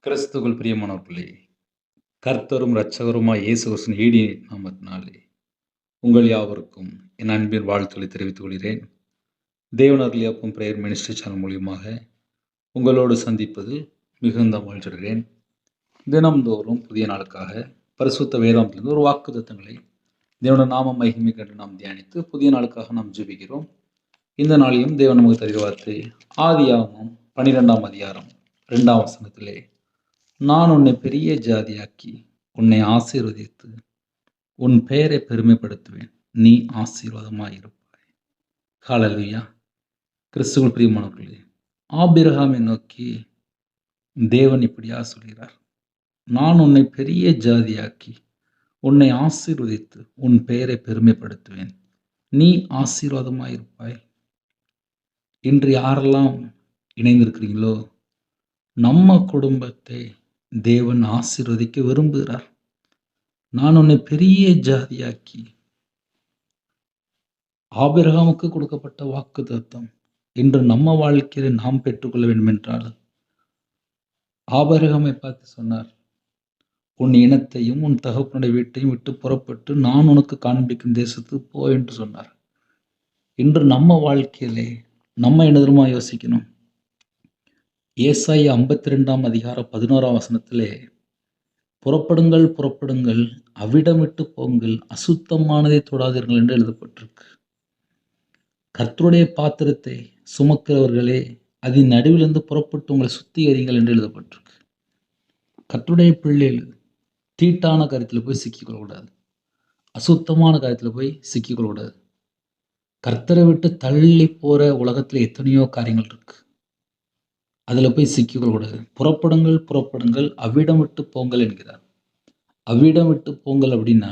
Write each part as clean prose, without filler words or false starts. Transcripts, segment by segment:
கிறிஸ்துவுக்குள் பிரியமானவர்களே, கர்த்தரும் இரட்சகருமாய் இயேசு கிறிஸ்துவின் ஈடிய நாமத்தினாலே உங்கள் யாவருக்கும் என் அன்பின் வாழ்த்துக்களை தெரிவித்துக் கொள்கிறேன். தேவன் அருளியாக்கும் பிரேயர் மினிஸ்ட்ரி சேனல் மூலியமாக உங்களோடு சந்திப்பது மிகுந்த மகிழ்ச்சியடைகிறேன். தினம்தோறும் புதிய நாளுக்காக பரிசுத்த வேதாந்தத்திலிருந்து ஒரு வாக்குத்தத்தங்களை தேவனுடைய நாம மகிமை கண்டு நாம் தியானித்து புதிய நாளுக்காக நாம் ஜெபிக்கிறோம். இந்த நாளிலும் தேவன் நமக்கு தருகிற வார்த்தை ஆதியாகமம் 12ஆம் அதிகாரம் 2ஆம் வசனத்திலே, நான் உன்னை பெரிய ஜாதியாக்கி உன்னை ஆசீர்வதித்து உன் பெயரை பெருமைப்படுத்துவேன், நீ ஆசீர்வாதமாய் இருப்பாய். ஹல்லேலூயா. கிறிஸ்துவுக்குள் பிரியமானவர்களே, ஆபிரகாமை நோக்கி தேவன் இப்படியா சொல்கிறார், நான் உன்னை பெரிய ஜாதியாக்கி உன்னை ஆசீர்வதித்து உன் பெயரை பெருமைப்படுத்துவேன், நீ ஆசீர்வாதமாய் இருப்பாய். இன்று யாரெல்லாம் இணைந்திருக்கிறீங்களோ, நம்ம குடும்பத்தை தேவன் ஆசீர்வதிக்க விரும்புகிறார். நான் உன்னை பெரிய ஜாதியாக்கி, ஆபிரகாமுக்கு கொடுக்கப்பட்ட வாக்குத்தத்தம் இன்று நம்ம வாழ்க்கையில நாம் பெற்றுக்கொள்ள வேண்டும் என்றால், ஆபிரகாமை பார்த்து சொன்னார், உன் இனத்தையும் உன் தகப்பனுடைய வீட்டையும் விட்டு புறப்பட்டு நான் உனக்கு காண்பிக்கும் தேசத்துக்கு போ என்று சொன்னார். இன்று நம்ம வாழ்க்கையிலே நம்ம என்ன தெரியுமா யோசிக்கணும்? ஏசாயா 52ஆம் அதிகாரம் 11ஆம் வசனத்திலே, புறப்படுங்கள் புறப்படுங்கள், அவ்விடம் விட்டு போங்கள், அசுத்தமானதை தொடாதீர்கள் என்று எழுதப்பட்டிருக்கு. கர்த்தருடைய பாத்திரத்தை சுமக்கிறவர்களே, அதன் நடுவிலிருந்து புறப்பட்டு உங்களை சுத்திகரிங்கள் என்று எழுதப்பட்டிருக்கு. கர்த்தருடைய பிள்ளைகள் தீட்டான காரியத்தில் போய் சிக்கிக்கொள்ளக்கூடாது, அசுத்தமான காரியத்தில் போய் சிக்கிக்கொள்ளக்கூடாது. கர்த்தரை விட்டு தள்ளி போற உலகத்தில் எத்தனையோ காரியங்கள் இருக்கு, அதில் போய் சிக்கிக்கொள்ளக்கூடாது. புறப்படுங்கள் புறப்படுங்கள், அவ்விடம் விட்டு போங்கள் என்கிறார். அவ்விடம் விட்டு போங்கள் அப்படின்னா,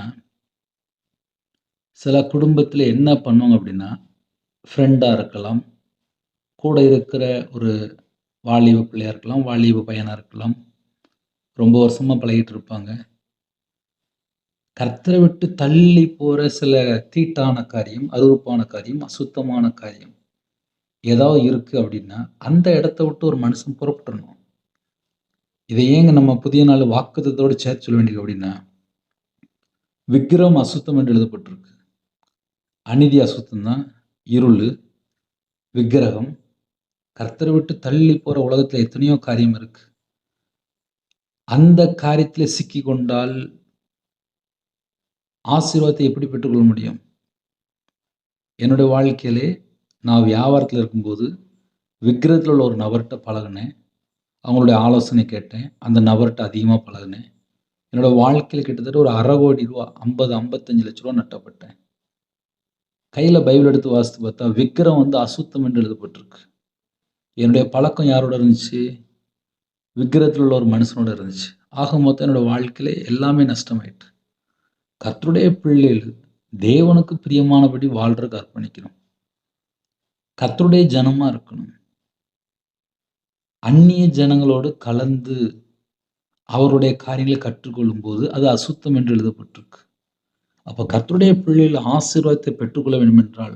சில குடும்பத்தில் என்ன பண்ணுவாங்க அப்படின்னா, ஃப்ரெண்டாக இருக்கலாம், கூட இருக்கிற ஒரு வாலிப பிள்ளையாக இருக்கலாம், வாலிப பையனாக இருக்கலாம், ரொம்ப வருஷமாக பழகிட்டு இருப்பாங்க. கர்த்தரை விட்டு தள்ளி போகிற சில தீட்டான காரியம், அருவருப்பான காரியம், அசுத்தமான காரியம் ஏதாவது இருக்குது அப்படின்னா, அந்த இடத்த விட்டு ஒரு மனுஷன் புறப்பட்டுறணும். இதை ஏங்க நம்ம புதிய நாள் வாக்குத்தத்தோடு சேர்த்து சொல்ல வேண்டியது அப்படின்னா, விக்கிரம் அசுத்தம் என்று எழுதப்பட்டிருக்கு. அநீதி அசுத்தம் தான், இருள், விக்கிரகம். கர்த்தரை விட்டு தள்ளி போகிற உலகத்தில் எத்தனையோ காரியம் இருக்கு. அந்த காரியத்தில் சிக்கி கொண்டால் ஆசீர்வாதத்தை எப்படி பெற்றுக்கொள்ள முடியும்? என்னுடைய வாழ்க்கையிலே நான் வியாபாரத்தில் இருக்கும்போது விக்கிரகத்தில் உள்ள ஒரு நபர்கிட்ட பழகினேன், அவங்களுடைய ஆலோசனை கேட்டேன், அந்த நபர்கிட்ட அதிகமாக பழகினேன். என்னோட வாழ்க்கையில் கிட்டத்தட்ட ஒரு ₹1/2 கோடி 50-55 லட்ச ரூபா நட்டப்பட்டேன். கையில் பைபிள் எடுத்து வாசித்து பார்த்தா விக்கிரம் அசுத்தம் என்று எழுதப்பட்டிருக்கு. என்னுடைய பழக்கம் யாரோட இருந்துச்சு? விக்கிரகத்தில் உள்ள ஒரு மனுஷனோட இருந்துச்சு. ஆக மொத்தம் என்னோட வாழ்க்கையில எல்லாமே நஷ்டமாயிட்டு. கர்த்தருடைய பிள்ளைகள் தேவனுக்கு பிரியமானபடி வாழ்றதுக்கு அர்ப்பணிக்கணும். கர்த்தருடைய ஜனமா இருக்கணும். அந்நிய ஜனங்களோடு கலந்து அவருடைய காரியங்களை கற்றுக்கொள்ளும் போது அது அசுத்தம் என்று எழுதப்பட்டிருக்கு. அப்போ கர்த்தருடைய பிள்ளைகள் ஆசீர்வாதத்தை பெற்றுக்கொள்ள வேண்டும் என்றால்,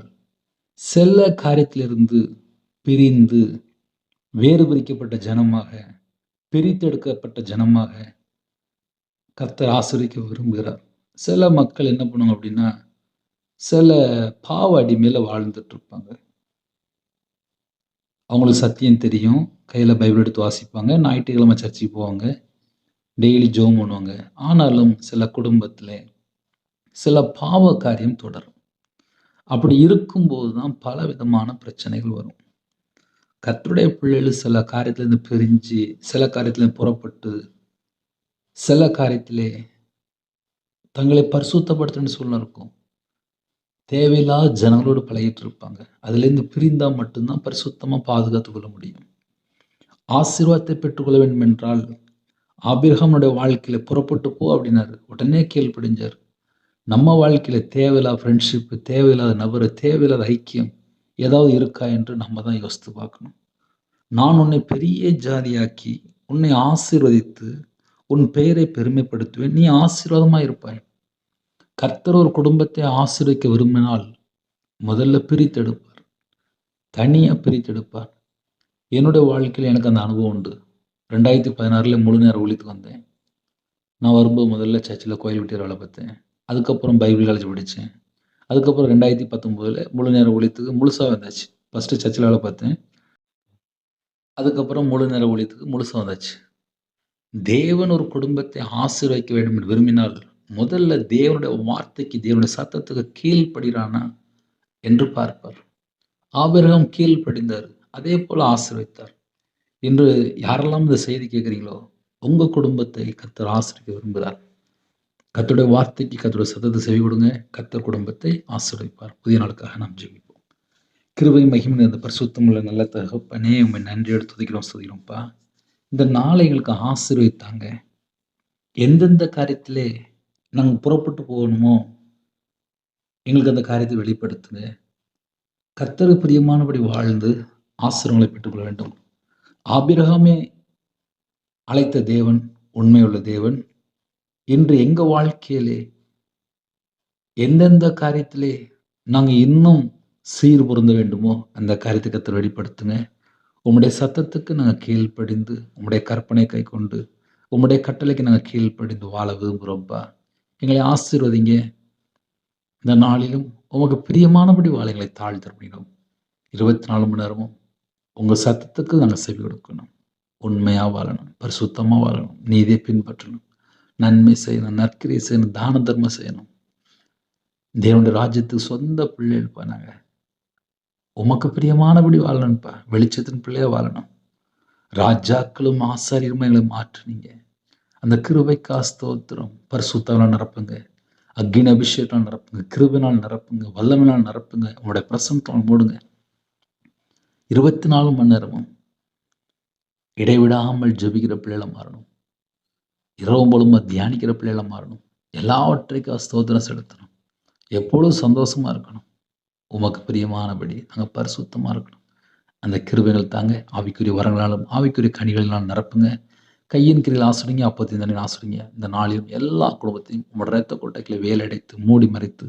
சில காரியத்திலிருந்து பிரிந்து வேறு பிரிக்கப்பட்ட ஜனமாக, பிரித்தெடுக்கப்பட்ட ஜனமாக கர்த்தர் ஆசீர்வதிக்க விரும்புகிறார். சில மக்கள் என்ன பண்ணுவாங்க அப்படின்னா, சில பாவ அடிமையில் வாழ்ந்துட்டு இருப்பாங்க. அவங்களுக்கு சத்தியம் தெரியும், கையில் பைபிள் எடுத்து வாசிப்பாங்க, ஞாயிற்றுக்கிழமை சர்ச்சுக்கு போவாங்க, டெய்லி ஜெபம் பண்ணுவாங்க. ஆனாலும் சில குடும்பத்தில் சில பாவ காரியம் தொடரும். அப்படி இருக்கும்போது தான் பல விதமான பிரச்சனைகள் வரும். கர்த்தருடைய பிள்ளைகள் சில காரியத்திலிருந்து பிரிஞ்சு, சில காரியத்திலிருந்து புறப்பட்டு, சில காரியத்திலே தங்களை பரிசுத்தப்படுத்தணும்னு சூழ்நிலை இருக்கும். தேவையில்லாத ஜனங்களோடு பழகிட்டு இருப்பாங்க. அதுலேருந்து பிரிந்தால் மட்டும்தான் பரிசுத்தமாக பாதுகாத்து கொள்ள முடியும். ஆசீர்வாதத்தை பெற்றுக்கொள்ள வேண்டும் என்றால், ஆபிரகாமுடைய வாழ்க்கையில புறப்பட்டு போ அப்படின்னாரு. உடனே கீழ்ப்படிஞ்சார். நம்ம வாழ்க்கையில தேவையில்லாத ஃப்ரெண்ட்ஷிப்பு, தேவையில்லாத நபர், தேவையில்லாத ஐக்கியம் ஏதாவது இருக்கா என்று நம்ம தான் யோசித்து பார்க்கணும். நான் உன்னை பெரிய ஜாதியாக்கி உன்னை ஆசீர்வதித்து உன் பெயரை பெருமைப்படுத்துவேன், நீ ஆசீர்வாதமாக இருப்பாய். கர்த்தர் ஒரு குடும்பத்தை ஆசீர்வதிக்க விரும்பினால் முதல்ல பிரித்தெடுப்பார், தனியாக பிரித்தெடுப்பார். என்னுடைய வாழ்க்கையில் எனக்கு அந்த அனுபவம் உண்டு. 2016 முழு நேர ஊழியத்துக்கு வந்தேன். நான் வரும்போது முதல்ல சர்ச்சில் கோயில் வெட்டியார் வேலை பார்த்தேன். அதுக்கப்புறம் பைபிள் காலேஜ் படித்தேன். அதுக்கப்புறம் 2019 முழு நேர ஊழியத்துக்கு முழுசா வந்தாச்சு. ஃபர்ஸ்ட்டு சர்ச்சில் வேலை பார்த்தேன். அதுக்கப்புறம் முழு நேர ஊழியத்துக்கு முழுசா வந்தாச்சு. தேவன் ஒரு குடும்பத்தை ஆசீர்வதிக்க வேண்டும் என்று விரும்பினால், முதல்ல தேவனுடைய வார்த்தைக்கு, தேவனுடைய சத்தத்துக்கு கீழ்ப்படிறானா என்று பார்ப்பார். ஆபிரகாம் கீழ்ப்படிந்தார். அதே போல ஆசீர்வதித்தார். இன்று யாரெல்லாம் இந்த செய்தி கேட்குறீங்களோ, உங்க குடும்பத்தை கர்த்தர் ஆசீர்வதிக்க விரும்புகிறார். கர்த்தருடைய வார்த்தைக்கு, கர்த்தருடைய சத்தத்தை செவி கொடுங்க. கர்த்தர் குடும்பத்தை ஆசீர்வதிப்பார். புதிய நாளுக்காக நாம் ஜெபிப்போம். கிருபை மகிமை நிறைந்த பரிசுத்தமுள்ள நல்ல தகப்பனே, உம்மை நன்றியோடு துதிக்கிறோம், ஸ்துதிக்கிறோம்ப்பா. இந்த நாளை எங்களுக்கு ஆசீர்வதித்தாங்க. எந்தெந்த காரியத்திலே நாங்க புறப்பட்டு போகணுமோ, எங்களுக்கு அந்த காரியத்தை வெளிப்படுத்துங்க. கர்த்தருக்கு பிரியமானபடி வாழ்ந்து ஆசீர்வாதங்களை பெற்றுக்கொள்ள வேண்டும். ஆபிரகாமை அழைத்த தேவன் உண்மையுள்ள தேவன். இன்று எங்க வாழ்க்கையிலே எந்தெந்த காரியத்திலே நாங்க இன்னும் சீர் பொருந்த வேண்டுமோ, அந்த காரியத்தை கர்த்தர் வெளிப்படுத்துங்க. உம்முடைய சத்தத்துக்கு நாங்க கீழ்ப்படிந்து, உம்முடைய கற்பனை கைக்கொண்டு, உம்முடைய கட்டளைக்கு நாங்க கீழ்ப்படிந்து வாழ விரும்புகிறோம்ப்பா. எங்களை ஆசீர்வதிங்க. இந்த நாளிலும் உமக்கு பிரியமானபடி வாழ எங்களை தாழ்த்தர்ப்பணிக்கிறோம். 24 மணி நேரமும் உங்க சத்தத்துக்கு நாங்க செவி கொடுக்கணும். உண்மையா வாழணும், பரிசுத்தமா வாழணும், நீதியை பின்பற்றணும், நன்மை செய்யணும், நற்கிரியை செய்யணும், தான தர்மம் செய்யணும். தேவனுடைய ராஜ்யத்துக்கு சொந்த பிள்ளைகள்ப்பா நாங்க. உமக்கு பிரியமானபடி வாழணும்ப்பா. வெளிச்சத்தின் பிள்ளையா வாழணும். ராஜாக்களும் ஆசாரியருமா எங்களை மாற்றுனீங்க. அந்த கிருபைக்கா ஸ்தோத்திரம். பரிசுத்தாவினால் நிரப்புங்க. அக்கினி அபிஷேகத்தால் நிரப்புங்க. கிருபையினால் நிரப்புங்க. வல்லமையினால் நிரப்புங்க. உங்களுடைய பிரசன்னத்தால் மூடுங்க. 24 மணி நேரமும் இடைவிடாமல் ஜெபிக்கிற பிள்ளைகள மாறணும். இரவும் பொழுதுமா தியானிக்கிற பிள்ளைகள மாறணும். எல்லாவற்றைக்கும் ஸ்தோத்திரம் செலுத்தணும். எப்பொழுதும் சந்தோஷமா இருக்கணும். உமக்கு பிரியமானபடி நாங்கள் பரிசுத்தமா இருக்கணும். அந்த கிருபைகள் தாங்க. ஆவிக்குரிய வரங்களாலும் ஆவிக்குரிய கனிகளினால் நிரப்புங்க. கையின் கிரியில் ஆசிரிங்க, அப்பத்தின் தண்ணீர் ஆசிரிங்க. இந்த நாளிலும் எல்லா குடும்பத்தையும் உங்களோட இரத்த கொட்டைகளை வேலடைத்து மூடி மறைத்து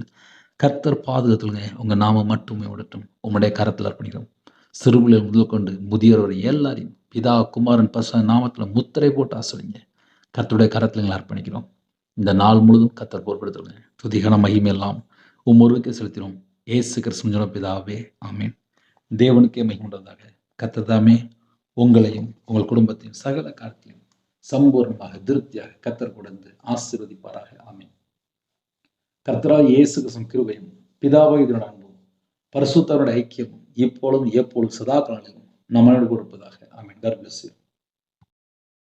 கர்த்தர் பாதுகாத்துங்க. உங்க நாமம் மட்டுமே விடட்டும். உம்முடைய கரத்தில் அர்ப்பணிக்கிறோம். சிறுபிள்ளைகள் முதல் கொண்டு முதியோர் வரை எல்லாரையும் பிதா குமாரன் பரிசுத்த நாமத்தில் முத்திரை போட்டு ஆசிரிங்க. கர்த்தருடைய கரத்தில் எங்களை அர்ப்பணிக்கிறோம். இந்த நாள் முழுதும் கர்த்தர் பொறுப்படுத்துங்க. துதிகன மகிமையெல்லாம் ஒருவருக்கே செலுத்தினோம். இயேசு கிறிஸ்துவின் பிதாவே, ஆமென். தேவனுக்கே மகிமை உண்டாவதாக. கர்த்தர் தாமே உங்களையும் உங்கள் குடும்பத்தையும் சகல காரியத்திலும் சம்பூர்ணமாக திருப்தியாக கர்த்தர் கொடுத்து ஆசீர்வதிப்பாராக. ஆமென். கர்த்தராகிய இயேசு கிறிஸ்துவின் கிருபையும் பிதாவாகிய அன்பும் பரிசுத்தருடைய ஐக்கியமும் இப்பொழுதும் எப்பொழுதும் சதா காலங்களிலும் நம்மளோடு கொடுப்பதாக. ஆமென். God bless you.